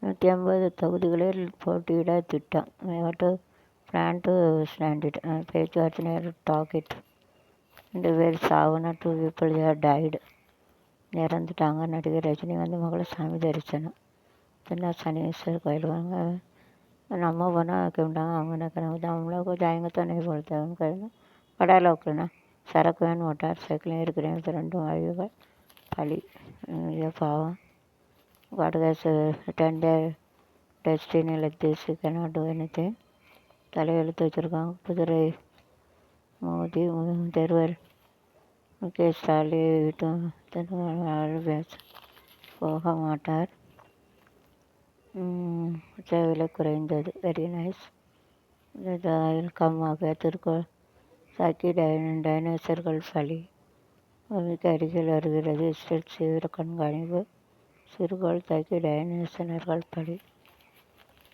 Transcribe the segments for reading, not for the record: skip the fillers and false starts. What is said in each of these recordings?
150 தொகுதிகளில் போட்டியிட திட்டம். Plan to stand it. பேச்சுவார்த்தை நேரம் டாக்கெட். 2 பேர் சாவுனா 2 people have died. இறந்துட்டாங்க. நடிகர் ரஜினிகாந்த் மகள் சாமி தரிசனம். शनेश्वर कहलवांगा நம்ம போனால் கேட்டாங்க. அவங்க நினைக்கிறாங்க நம்மள जाएंगे तो नहीं बोलते उनका बड़ा लोग ना சரக்கு வேன் மோட்டார் சைக்கிளும் இருக்கிறேன். இப்போ 2 ஆய்வுகள் பழி. பாவம் வடகாசு டெண்டே டெஸ்டினி லத்தீஸ் cannot do anything. தலையெழுத்து வச்சுருக்காங்க. குதிரை மோதி தெருவர் முகேஷ் சாலி போக மாட்டார். விலை குறைந்தது. Very nice. கம்மாக திருக்கோள் சாக்கி டைனோசர்கள் பலி. பூமிக்கு அருகில் வருகிறது. இஸ்ரேல் தீவிர கண்காணிப்பு. சிறுகோள் தாக்கி டைனோசர்கள் பலி.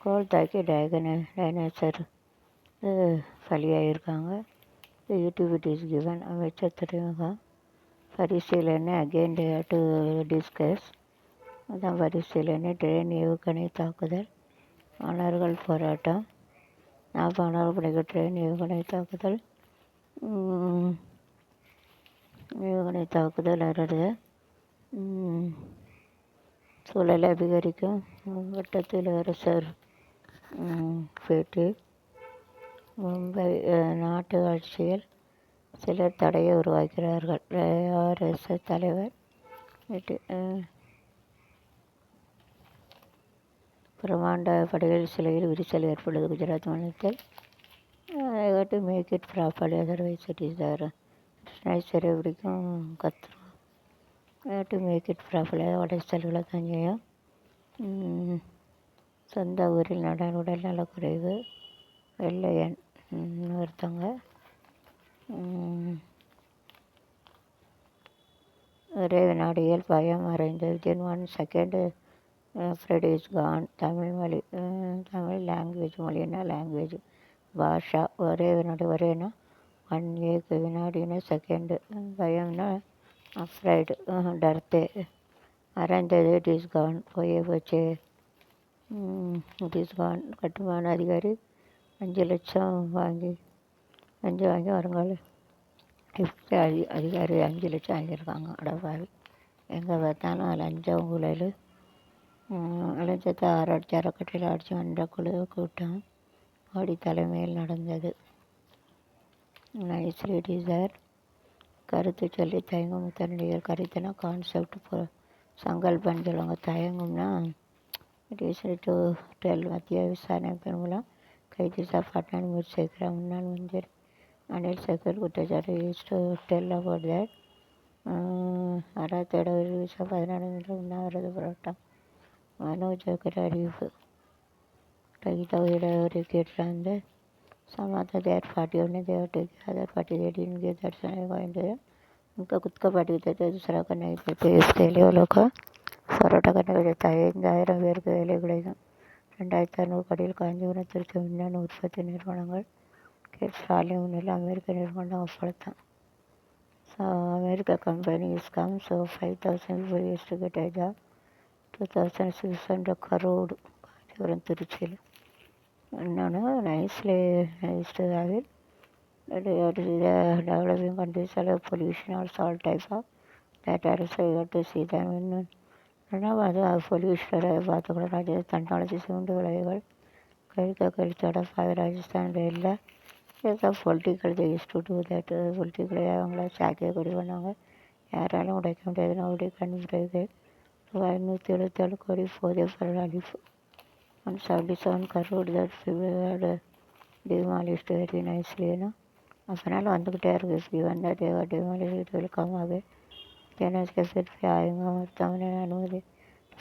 கோள் தாக்கி டைனோசர் பலியாகியிருக்காங்க. யூடிலிட்டிஸ் கிவன். அமைச்சர் துறைமுகம் பரிசீலனை. Again to discuss. அதான் பரிசீலனை. ட்ரெயின் ஏவுகணை தாக்குதல். மாணவர்கள் போராட்டம். 40 மாணவர்கள் படிக்க ட்ரெயின் ஏவுகணை தாக்குதல் வருது. சூழலை அதிகரிக்கும். வட்டத்தில் அரசர் பேட்டி. மும்பை நாட்டு ஆட்சியில் சிலர் தடையை உருவாக்கிறார்கள். ஆர்எஸ்எஸ் தலைவர் பிரமாண்ட படைகள் சிலையில் விரிசல் ஏற்படுது குஜராத் மாநிலத்தில். To make it properly otherwise it is there சிறை பிடிக்கும் கத்துரும். டு மேக் இட் ப்ராப்பர்லி உடைச்சல்களை தான் செய்யும். சொந்த ஊரில் உடல் நலக்குறைவு. வெள்ளையன் ஒருத்தவங்க. ஒரே வினாடியில் பயம் மறைந்தது. Within 1 second fright is gone. Tamil language. மொழின்னா லாங்குவேஜ் பாஷா. ஒரே வினாடி. ஒரேனா 1 வினாடினா செகண்டு. பயம்னா அஃப்ரைடு டர்த்தே. மறைந்தது. It is gone. போயே போச்சு. It is gone. கட்டுமான அதிகாரி 5 லட்சம் வாங்கி வருங்கால அதிகாரி 5 லட்சம் வாங்கியிருக்காங்க. அடப்பாவி. எங்கே பார்த்தாலும் லஞ்சம் ஊழல். லஞ்சத்தை ஆராய்ச்சி அறக்கட்டளையில் ஆட்சி மன்ற குழு கூட்டம் மோடி தலைமையில் நடந்தது. Nicely desire. கருத்து சொல்லி தயங்கும் நடிகர். கருத்துனா கான்செப்ட். சங்கல்பன்னு சொல்லுவாங்க. தயங்கும்னா இட் இஸ் டு டெல். மத்திய விசாரணை மூலம் கைது சாப்பாட்டான முயற்சி செய்கிற முன்னாள் மந்திரி அனில் சக்கர் குற்றச்சாட்டு. Is to tell about that. அராத்தோட ஒரு விசா 14 நிமிடம் உண்ணாவிரத போராட்டம். மனோஜ் அறிவிப்பு. ஒரு கேட்டாங்க. समाता देर पार्टियों ने देवटे की अदर पार्टी दे डी उनके दर्शन गोविंदे उनका खुद का पार्टी देते थे दूसरा का नहीं देते. इसके लिए वो लोग का போராட்ட கண்டவை தேவை. 5000 பேருக்கு வேலை கிடைக்கும். 2600 கோடியில் காஞ்சிபுரத்திற்கு மின்னணு உற்பத்தி நிறுவனங்கள். ஸ்டாலின் முன்னில் அமெரிக்க நிறுவனம் ஒப்படைத்தான். America company scam. 5000 people used to get a job. 2600 crore Kanchipuram திருச்சியில். இன்னொன்று nicely to have it. Developing countries அளவு pollution also all type of that also you have to see them. அது பொல்யூஷனை பார்த்துக்கூட தண்டாளச்சி சிமெண்ட் விளைவுகள் கழித்தோட ராஜஸ்தான் ரயிலில் ஏதோ பொலிட்டிக்கல் யூஸ்டு தட். பொலிட்டிக்கலை அவங்கள சாக்கிய கொடி பண்ணாங்க. யாராலும் உடைக்க முடியாது. நோடி கண்டுபிடிவு. 577 கோடி போதிய பொருள் அழிப்பு. 177 crore that people had demolished very nicely. अपना வந்துக்கிட்டே இருக்குது. இவன் தான் தேவா demolished welcome ஆகு. ஜனஸ்க்கு फिर भी आएगा. தமிழ் அனுமதி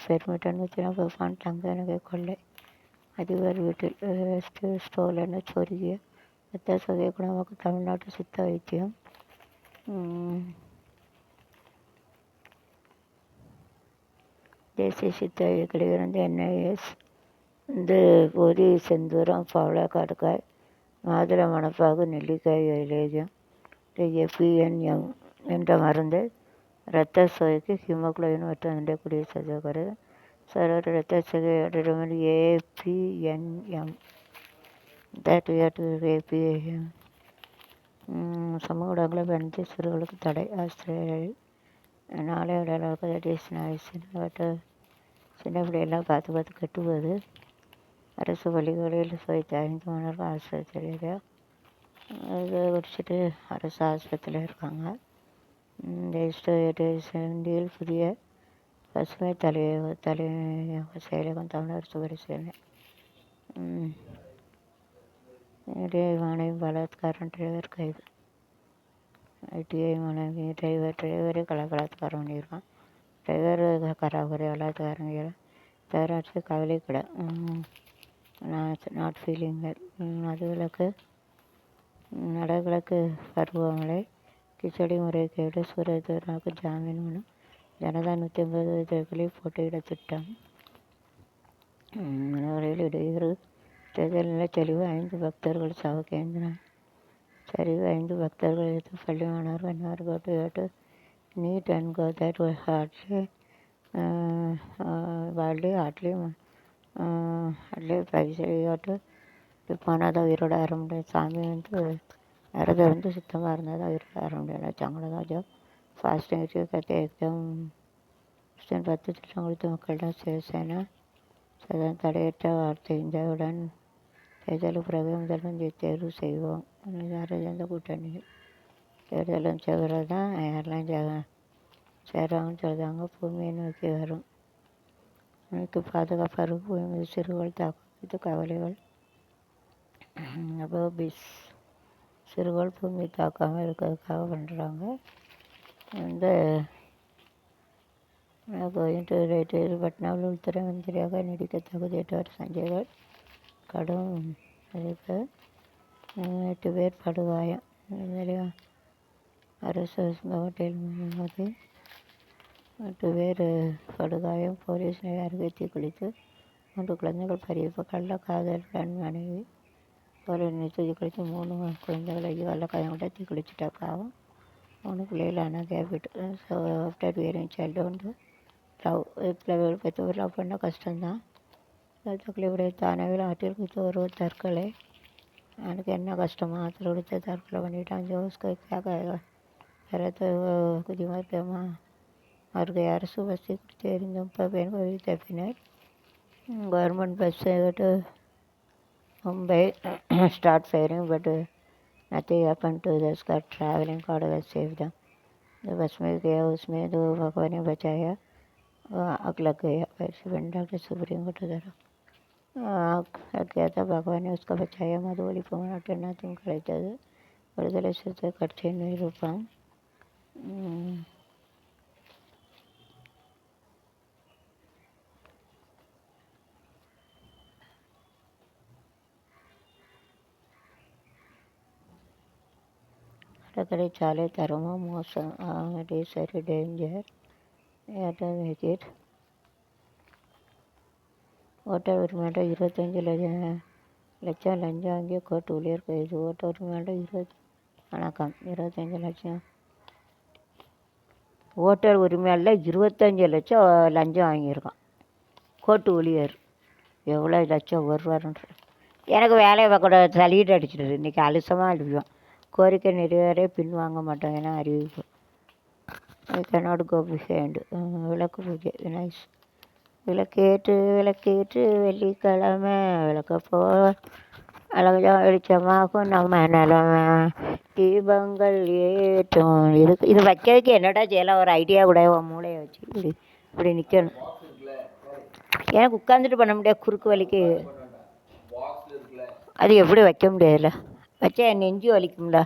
பெர்மிட் 140 தங்க எனக்கு கொள்ளை. அதிபர் வீட்டில் ஸ்டோலன்னு சொருகிய ரத்த சோகை குணமாக்கு தமிழ்நாட்டு சித்த வைத்தியம். தேசிய சித்த இயக்கத்திலிருந்து NIS பொதி செந்தூரம் பவளக்காடுக்காய் மாதுளை மணப்பாகு நெல்லிக்காய் லேகியம் PNM என்ற மருந்து இரத்த சோகைக்கு ஹீமோகுளோபின் மற்றும் அதனுடைய குடியரசு Server determine APNM. That we have to APM. சமூக ஊடகங்களை பயன்படுத்தி சிறுவர்களுக்கு தடை. ஆஸ்திரேலியாவில் நாளையோட அளவுக்கு தட் இஸ் நைஸ். சின்ன பிள்ளையெல்லாம் பார்த்து பார்த்து கெட்டுவது. அரசு பள்ளிகளில் சுவைத்த 5 மாணவர்கள் ஆஸ்பத்திரியில் அதை குடிச்சிட்டு அரசு ஆஸ்பத்திரியில் இருக்காங்க. இந்தியில் புதிய பசுமை செயலகம் தமிழ் அரசு பரிசீலனை. மாணவி பலாத்காரம், டிரைவர் கைது. ஐடிஐ மாணவி டிரைவரே பலாத்காரம் பண்ணியிருக்கான். டிரைவர் கராகுறை பலாத்காரங்கிற பேராட்சி கவலை கடை. Not feeling well. வடகிழக்கு பருவமழை கிச்சடி முறைகேடு. சூரஜ்க்கு ஜாமீன் மனு. ஜனதா 150 தேர்தலில் போட்டியிட திட்டம். மனவரையில் இடையூறு. தேர்தல் நிலச்சரிவு. 5 பக்தர்கள் சாவு. கேந்திரம் சரிவு. 5 பக்தர்கள் எடுத்து பள்ளி மாணவர்கள் அன்னார் got NEET and go that hardly பைசையோட்டு போனால் தான் உயிரோட ஆற முடியும். சாமி விரதம் இருந்து சுத்தமாக இருந்தால் தான் உயிரோட ஆற முடியும். சங்கடராஜா ஃபாஸ்டிங் கத்தை எக்ஸாம் 10 திட்டம் கொடுத்த மக்களிடம் சிவசேனா சதன் தடையற்ற வார்த்தை. இந்தியாவுடன் தேர்தலுக்கு பிறகு முதல்வர் தேர்வு செய்வோம். யாரும் கூட்டணியில் தேர்தலும் சேவராக தான் யாரெல்லாம் சேருவாங்கன்னு சொல்லுறாங்க. பூமியை நோக்கி வரும். எனக்கு பாதுகாப்பாக இருக்கும். பூமி மீது சிறுகள் தாக்கும். இது கவலைகள். சிறுகள் பூமி தாக்காமல் இருக்கிறதுக்காக பண்ணுறாங்க. பட்னாவில் உள்துறை மந்திரியாக நீடிக்க தகுதியற்றவர் சஞ்சய்கள் கடும் எதிர்ப்பு. 8 பேர் படுகாயம். அரசு ஹோட்டல் போது 8 பேர் படுகாயம். போலீஸ் அருகே தீக்குளித்து 3 குழந்தைகள் பறிப்பு. கள்ள காதலுடன் மனைவி போலீஸ் தீக்குளித்து 3 குழந்தைகள். ஐயோ கள்ளக்காயம் கூட தீக்குளிச்சுட்டா பாவம். 3 பிள்ளைகள் அனாதையாக போய்ட்டு. ஸோ ஆஃப்டர் வியரிங் சைல்டு வந்து லவ் பெற்றவர் லவ் பண்ணால் கஷ்டம்தான். தற்கொலை தானவில் ஆற்றில் குத்து ஒருவர் தற்கொலை. எனக்கு என்ன கஷ்டமா ஆற்றில் கொடுத்து தற்கொலை பண்ணிட்டான். ஜோஸ்க்கு குதிமர்க்கமா அவருக்கு அரசு பஸ்ஸை கொடுத்து எரிந்த 30 பேர் வழி தப்பினர். கவர்மெண்ட் பஸ் விட்டு Mumbai start firing but nothing happened to the traveling car was saved. The bus में गया, उसमें 2 भगवान ने बचाया. आग लग गया. डॉक्टर सुप्रीम कोर्ट द्वारा आग लग गया था. भगवान ने उसका बचाया. मधुबली पोमनाटना तुम கிடைத்தது. விடுதலை சிறுத்தை கட்சியின் நிரூபம். கடற்கரை சாலை தரமும் மோசம். சரி டேஞ்சர். ஓட்டர் உரிமையாளர் 25 லட்சம் லஞ்சம் வாங்கிய கோர்ட் ஊழியர் கைது. ஓட்டர் உரிமையாளர் 25 லட்சம். ஓட்டர் உரிமையாளர் 25 லட்சம் லஞ்சம் வாங்கியிருக்கான் கோர்ட் ஊழியர். எவ்வளோ லட்சம் வருவாருன்ற. எனக்கு வேலையை பார்க்க சளியிட்டு அடிச்சிடுது. இன்றைக்கி அலுசமாக அடிப்போம். கோரிக்கை நிறைவேற பின்வாங்க மாட்டோம் என அறிவிப்பு. கனோட் கோ பிஹைண்ட். விளக்கு பூஜை. நைஸ். விளக்கேற்று வெள்ளிக்கிழமை விளக்கப்போ அழகா வெளிச்சமாகும் நம்ம நிலமை. தீபங்கள் ஏற்றும். இது வைக்கிறதுக்கு என்னடா செய்யலாம்? ஒரு ஐடியா கூட மூளையை வச்சு இப்படி நிற்கணும். எனக்கு உட்காந்துட்டு பண்ண முடியாது. குறுக்கு வலிக்கு அது எப்படி வைக்க முடியாதுல்ல. வச்சா என் நெஞ்சு வலிக்கும்ல.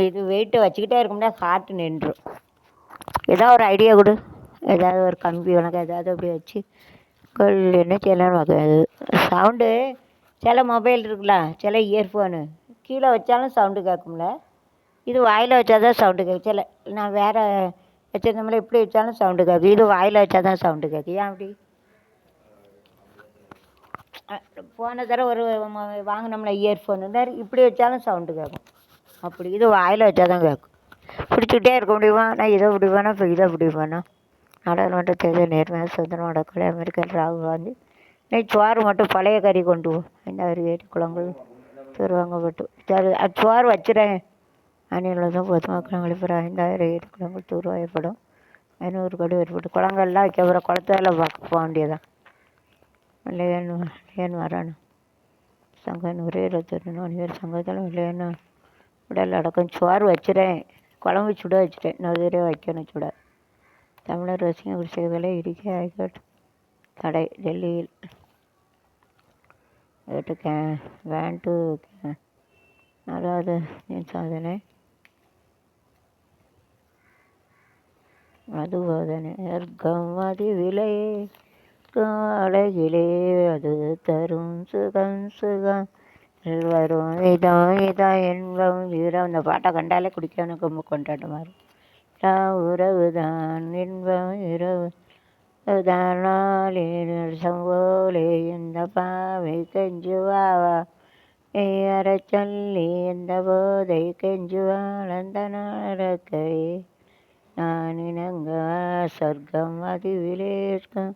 இது வெயிட்டை வச்சுக்கிட்டே இருக்கும்னா ஹார்ட் நின்றும். ஏதாவது ஒரு ஐடியா கொடு. ஏதாவது ஒரு கம்பி உனக்கு ஏதாவது அப்படி வச்சு என்ன செய்யலாம்னு பார்க்காது. சவுண்டு சில மொபைல் இருக்குல்ல, சில இயர்ஃபோனு கீழே வச்சாலும் சவுண்டு கேட்கும்ல. இது வாயில் வச்சா தான் சவுண்டு கேட்கும். சில நான் வேறு வச்சிருந்தோம்ல இப்படி வச்சாலும் சவுண்டு கேட்கும். இது வாயில் வச்சா தான் சவுண்டு கேட்கும். ஏன் அப்படி? போன தடவை ஒரு வாங்கினோம்ல இயர்ஃபோனு இப்படி வச்சாலும் சவுண்டு கேட்கும். அப்படி இது வாயில் வச்சா தான் கேட்கும். பிடிச்சிக்கிட்டே இருக்க முடியுமா? நான் இதை பிடிப்பேனா இப்போ இதை பிடிப்பேனா? நாடாளுமன்ற தேர்தல் நேர்மையாக சுதந்திரம் நடக்கலை. அமெரிக்கர் ராகுல் காந்தி சோறு மட்டும் பழைய கறி கொண்டு போ. 5,000 ஏரி குளங்கள் தூர்வாங்கப்பட்டு சோறு வச்சுறேன். அணிலுடன் பொதுமக்கள் அளிப்பற 5,000 ஏரி குளங்கள் தூர்வாயப்படும். 500 கோடி ஏற்பட்டு குளங்கள்லாம் வைக்க போகிற குளத்தால் பார்க்க போக வேண்டியதான். வெள்ளையன் வரணும். சங்கம் 121 வணிகர் சங்கத்தில் வெள்ளையன் உடல் அடக்கம். சோறு வச்சுறேன், குழம்பு சுட வச்சுட்டேன், இன்னொரு தடவை வைக்கணும் சுட. தமிழர் ரசிக குடிசைகளை இடிக்க ஹைகோர்ட் தடை. டெல்லியில் வேன் டு 4வது சாதனை. மது போதனை சொர்க்கம் மதி விலை அழகிலே அது தரும் சுகம் சுகம் வரும் இதம் இதம் என்பம் வீரம். இந்த பாட்டை கண்டாலே குடிக்கணும், ரொம்ப கொண்டாட்டமாக இருக்கும். உறவுதான் இன்பம் இரவு சம்போலே இந்த பாவை கெஞ்சுவாவா அற சொல்லி இந்த போதை கெஞ்சுவாள் அந்த நடக்கை நான் இணங்க சொர்க்கம் அது விலேற்கும்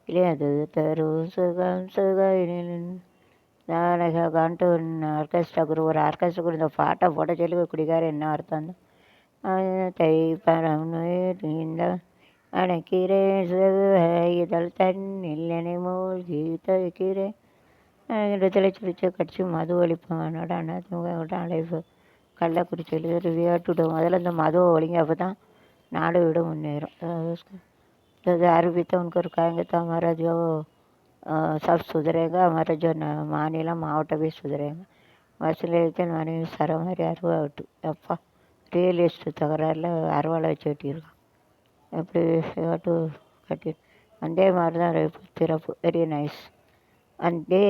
இல்லை அது தரும் சுகம் சுகம். நாளைக்கு காண்டு ஆர்கெஸ்ட்ரா குரு ஒரு ஆர்கெஸ்ட்ரா குரு இந்த பாட்டை போட சொல்லி குடிக்கார என்ன அர்த்தம் தை பரம் இந்த அணைக்கிறேன் இதழ் தண்ணில் என்னை மூழ்கி துவைக்கிறேன். இடத்துல சுழிச்சு கட்சி மது ஒழிப்பு மாநாடு அதிமுக அழைப்பு. கள்ளக்குறிச்சியில் விளையாட்டுவிடும். முதல்ல இந்த மதுவை ஒழிங்க, அப்போ தான் நாடு விட முன்னேறும். அறிவித்த उनको रुकाएंगे तो हमारा जो सब सुधरेगा, हमारा जो மாநிலம் மாவட்டம் भी सुधरेगा. வசூலித்தல் மனைவி சரமாரி அறுவாட்டு. அப்பா ரியல் எஸ்டேட் தகராறில் அறுவாலை வச்சு வெட்டியிருக்கான். எப்படி ஆட்டு கட்டி வந்தே மாதிரி தான் திறப்பு. Very nice. வந்தே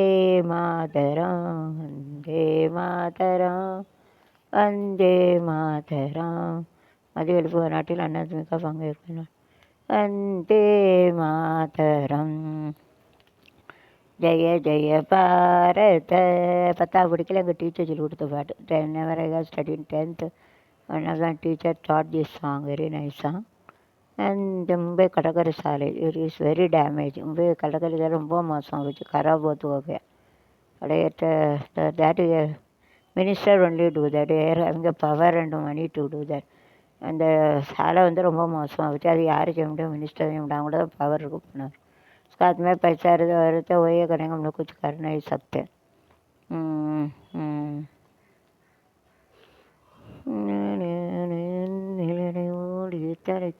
மாதரம் வந்தே மாதரம் வந்தே மாதரம். மதிய எழுப்பு நாட்டில் அதிமுக பங்கேற்கணும். வந்தே மாதரம் ஜெய ஜெய பாரத. 10வது படிக்கல எங்கள் டீச்சர் சொல்லி கொடுத்த பாட்டு. 10 study in 10th. One of the teacher taught this song. Very nice song. And Mumbai கடற்கரை சாலை it is very damage. Mumbai கடற்கரை சாலை ரொம்ப மோசமாக போச்சு. खराब बहुत हो गया. that minister only do that. அவங்க power and money to do that. அந்த சாலை வந்து ரொம்ப மோசமாக போச்சு. அது யார் செய்ய முடியும்? மினிஸ்டர் செய்ய முடியும். அவங்க தான் பவர் இருக்கு போனார். साथ में पैसा रहता वही करेंगे, हम लोग कुछ कर नहीं सकते.